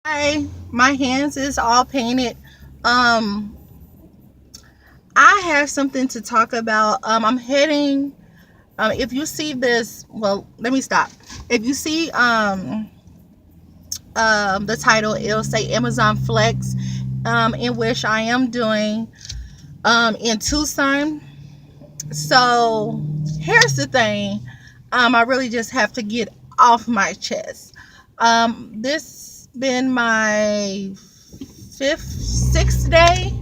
Hi, my hands is all painted. Um, I have something to talk about. I'm heading. If you see this, well, let me stop. If you see the title, it'll say Amazon Flex, in which I am doing in Tucson. So here's the thing. I really just have to get off my chest. This been my sixth day,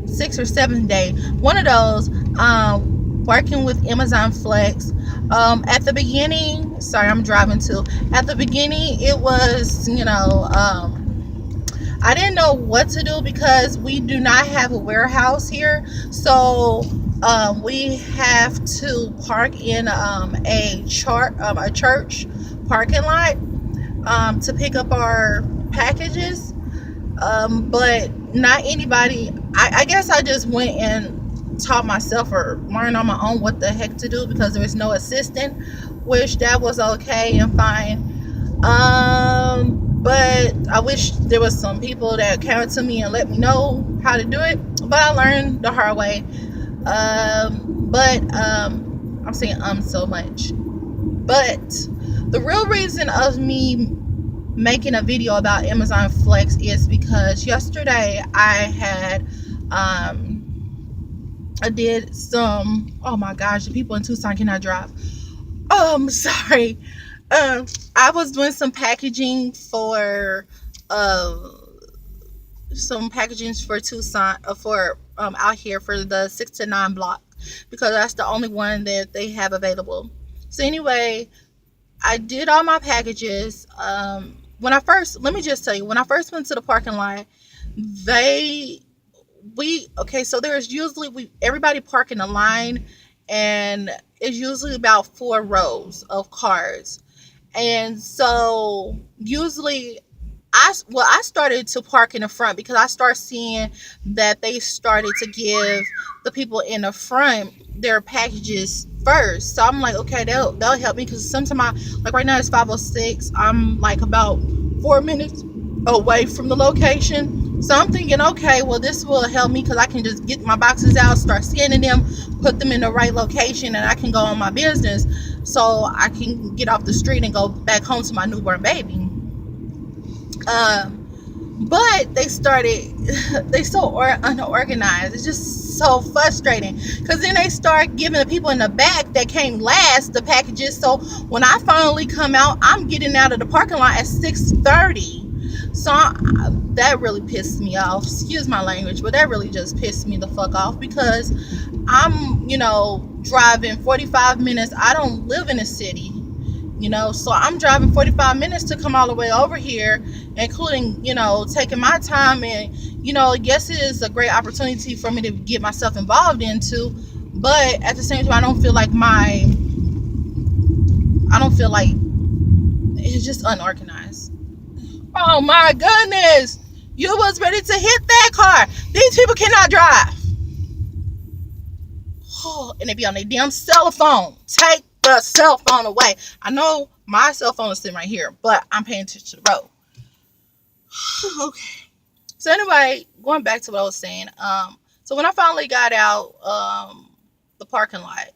sixth or seventh day, one of those, working with Amazon Flex. At the beginning, sorry, I'm driving too. At the beginning, it was, I didn't know what to do because we do not have a warehouse here. So we have to park in a church parking lot to pick up our packages. But not anybody. I guess I just went and taught myself or learned on my own what the heck to do because there was no assistant, which that was okay and fine. But I wish there was some people that came to me and let me know how to do it. But I learned the hard way. But I'm saying so much. But the real reason of me making a video about Amazon Flex is because yesterday I did some, oh my gosh, the people in Tucson cannot drive. Sorry. I was doing uh some packaging for Tucson, for out here for the 6 to 9 block, because that's the only one that they have available. So anyway, I did all my packages. When I first, let me just tell you, when I first went to the parking lot, they, okay, so there's usually, everybody park in a line, and it's usually about 4 rows of cars. And so usually I started to park in the front because I started seeing that they started to give the people in the front their packages first. So I'm like, okay, they'll help me, because sometimes like right now it's 5:06. I'm like about 4 minutes away from the location. So I'm thinking, okay, well, this will help me because I can just get my boxes out, start scanning them, put them in the right location, and I can go on my business. So I can get off the street and go back home to my newborn baby. But they started, they so unorganized. It's just so frustrating, because then they start giving the people in the back that came last the packages. So when I finally come out, I'm getting out of the parking lot at 6:30. So that really pissed me off. Excuse my language, but that really just pissed me the fuck off, because I'm, driving 45 minutes. I don't live in a city. So I'm driving 45 minutes to come all the way over here, including, taking my time. And, yes, it is a great opportunity for me to get myself involved into. But at the same time, I don't feel like it's just unorganized. Oh my goodness. You was ready to hit that car. These people cannot drive. Oh, and they be on their damn cell phone. Take the cell phone away. I know my cell phone is sitting right here, but I'm paying attention to the road. Okay. So anyway, going back to what I was saying. So when I finally got out the parking lot,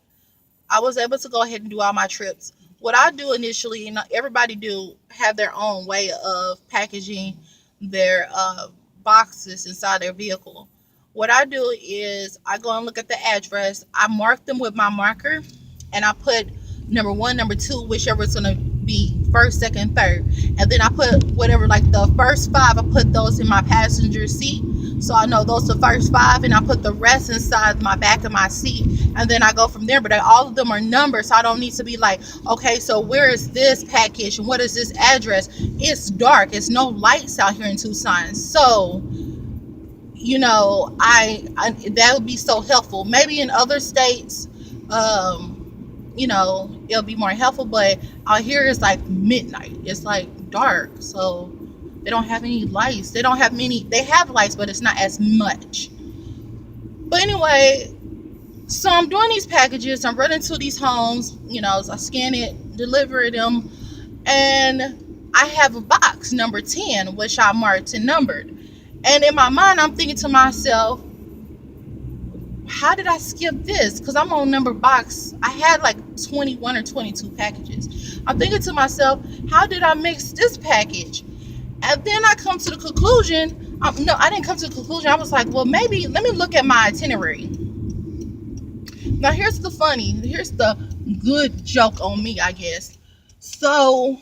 I was able to go ahead and do all my trips. What I do initially, everybody do have their own way of packaging their boxes inside their vehicle. What I do is I go and look at the address. I mark them with my marker, and I put number one, number two, whichever is going to be first, second, third. And then I put whatever, like the first five, I put those in my passenger seat. So I know those are the first five, and I put the rest inside my back of my seat. And then I go from there. But all of them are numbers, so I don't need to be like, okay, so where is this package and what is this address? It's dark. It's no lights out here in Tucson. So I that would be so helpful. Maybe in other states, it'll be more helpful, but out here it's like midnight. It's like dark, so they don't have any lights. They don't have many. They have lights, but it's not as much. But anyway, so I'm doing these packages. I'm running to these homes. So I scan it, deliver them, and I have a box number 10, which I marked and numbered. And in my mind, I'm thinking to myself, how did I skip this? Because I'm on number box. I had like 21 or 22 packages. I'm thinking to myself, how did I mix this package? And then I come to the conclusion. No, I didn't come to the conclusion. I was like, well, maybe let me look at my itinerary. Now, here's the good joke on me, I guess. So,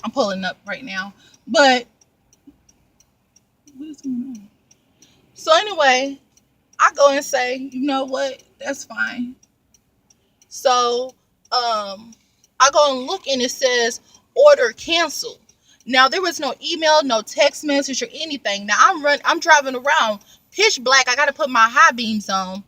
I'm pulling up right now. But, what is going on? So, anyway, I go and say, you know what? That's fine. So, I go and look and it says order canceled. Now there was no email, no text message or anything. Now I'm driving around pitch black. I got to put my high beams on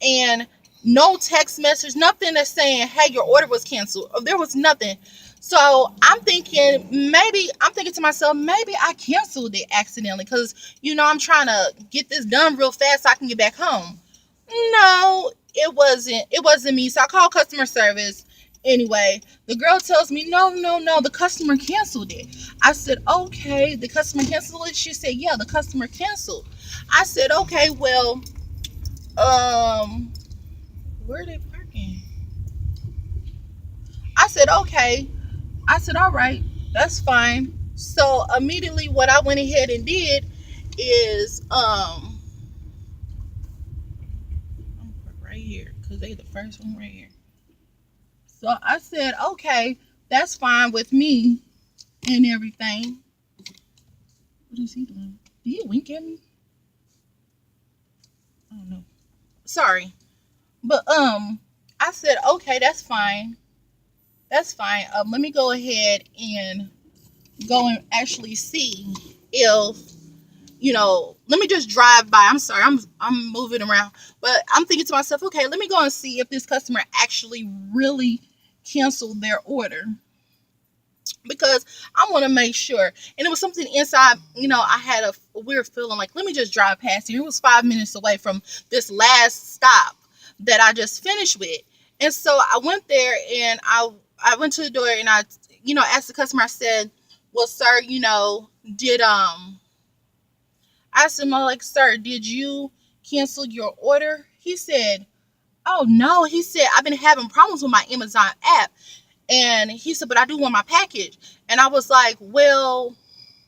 and no text message, nothing that's saying, hey, your order was canceled. There was nothing. So I'm thinking to myself, maybe I canceled it accidentally because, I'm trying to get this done real fast so I can get back home. No, it wasn't me. So I called customer service. Anyway, the girl tells me, no, no, no, the customer canceled it. I said, okay, the customer canceled it. She said, yeah, the customer canceled. I said, okay, well, um, where are they parking? I said, okay. I said, all right, that's fine. So immediately what I went ahead and did is, I'm right here because they the first one right here. So I said, okay, that's fine with me and everything. What is he doing? Did he wink at me? I don't know. Sorry. But I said, okay, that's fine. That's fine. Let me go ahead and go and actually see if let me just drive by. I'm sorry, I'm moving around. But I'm thinking to myself, okay, let me go and see if this customer actually really canceled their order. Because I want to make sure. And it was something inside, I had a weird feeling like, let me just drive past here. It was 5 minutes away from this last stop that I just finished with. And so I went there and I went to the door and I, asked the customer, I said, well, sir, did, I asked him, I'm like, sir, did you cancel your order? He said, oh, no. He said, I've been having problems with my Amazon app. And he said, but I do want my package. And I was like, well,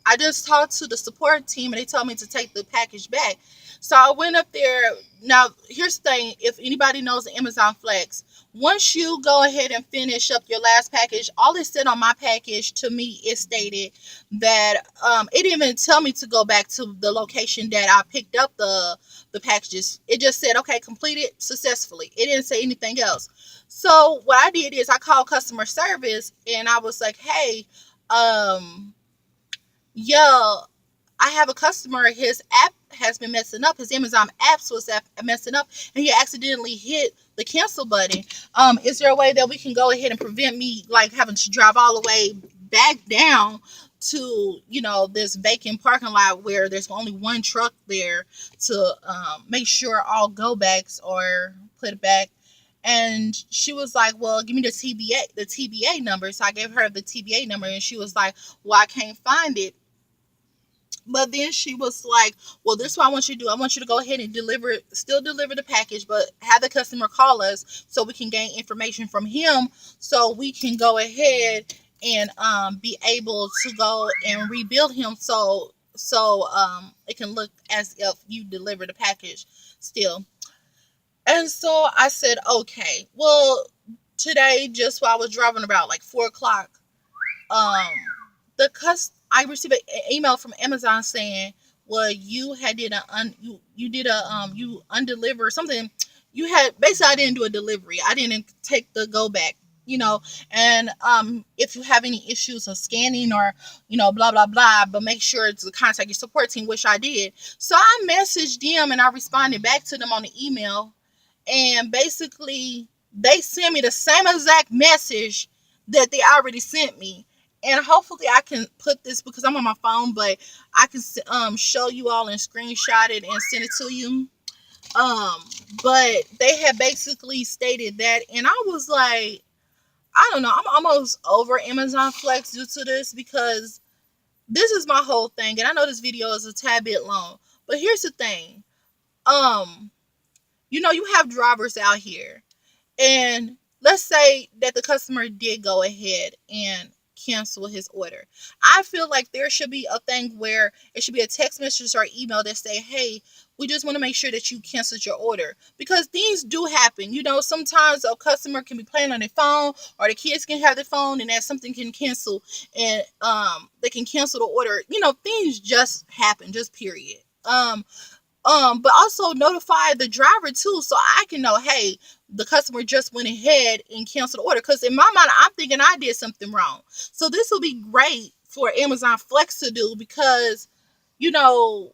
I just talked to the support team and they told me to take the package back. So I went up there. Now, here's the thing. If anybody knows the Amazon Flex, once you go ahead and finish up your last package, all it said on my package to me, it stated that it didn't even tell me to go back to the location that I picked up the packages. It just said, okay, completed successfully. It didn't say anything else. So what I did is I called customer service and I was like, hey, yeah, I have a customer. His app has been messing up. His Amazon apps was messing up, and he accidentally hit the cancel button. Is there a way that we can go ahead and prevent me like having to drive all the way back down to this vacant parking lot where there's only one truck there to make sure all go backs are put back? And she was like, well, give me the TBA number. So I gave her the TBA number and she was like, well, I can't find it. But then she was like, well, this is what I want you to do. I want you to go ahead and still deliver the package, but have the customer call us so we can gain information from him so we can go ahead and be able to go and rebuild him so it can look as if you delivered the package still. And so I said, okay, well, today, just while I was driving about like 4 o'clock, um, I received an email from Amazon saying, well, you had did you undeliver something. You had basically I didn't do a delivery. I didn't take the go back, and if you have any issues of scanning or blah blah blah, but make sure to contact your support team, which I did. So I messaged them and I responded back to them on the email. And basically, they sent me the same exact message that they already sent me. And hopefully, I can put this because I'm on my phone, but I can show you all and screenshot it and send it to you. But they had basically stated that, and I was like, I don't know, I'm almost over Amazon Flex due to this because this is my whole thing, and I know this video is a tad bit long, but here's the thing. Um, you have drivers out here, and let's say that the customer did go ahead and cancel his order. I feel like there should be a thing where it should be a text message or email that say, hey, we just want to make sure that you canceled your order, because things do happen. Sometimes a customer can be playing on their phone, or the kids can have their phone, and that something can cancel, and they can cancel the order. Things just happen, just period. But also notify the driver too, so I can know, hey, the customer just went ahead and canceled the order. Because in my mind, I'm thinking I did something wrong. So this will be great for Amazon Flex to do, because you know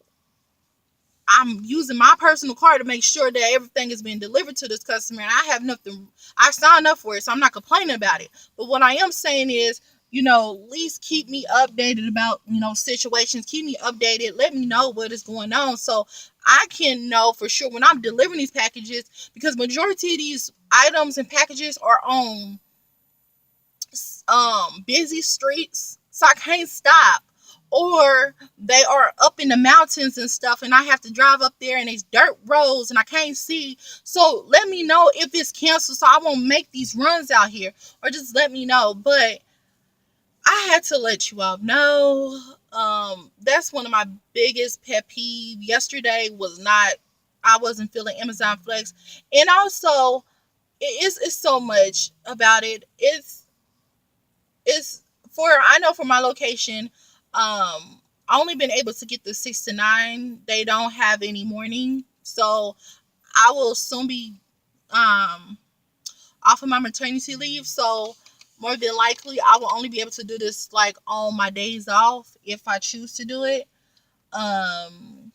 I'm using my personal card to make sure that everything is being delivered to this customer, and I have nothing. I signed up for it, so I'm not complaining about it. But what I am saying is, at least keep me updated about, situations. Keep me updated. Let me know what is going on, so I can know for sure when I'm delivering these packages, because majority of these items and packages are on busy streets, so I can't stop, or they are up in the mountains and stuff, and I have to drive up there, and it's dirt roads and I can't see. So let me know if it's canceled, so I won't make these runs out here, or just let me know. But I had to let you all know. That's one of my biggest pet peeve. Yesterday was not, I wasn't feeling Amazon Flex. And also, it's so much about it. It's I know for my location, I only been able to get the 6 to 9. They don't have any morning, so I will soon be off of my maternity leave. So more than likely, I will only be able to do this like on my days off if I choose to do it. Um,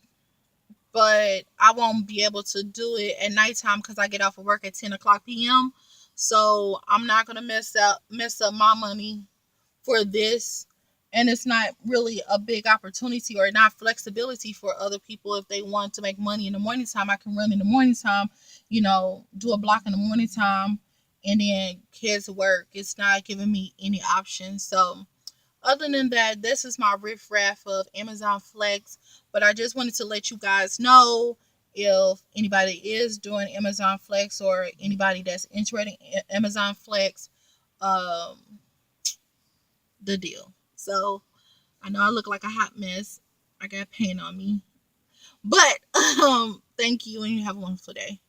but I won't be able to do it at nighttime because I get off of work at 10 o'clock p.m. So I'm not gonna mess up my money for this. And it's not really a big opportunity or not flexibility for other people. If they want to make money in the morning time, I can run in the morning time, do a block in the morning time, and then kids work. It's not giving me any options. So other than that, this is my riffraff of Amazon Flex. But I just wanted to let you guys know, if anybody is doing Amazon Flex, or anybody that's interested in Amazon Flex, um, the deal. So I know I look like a hot mess. I got paint on me. But thank you, and you have a wonderful day.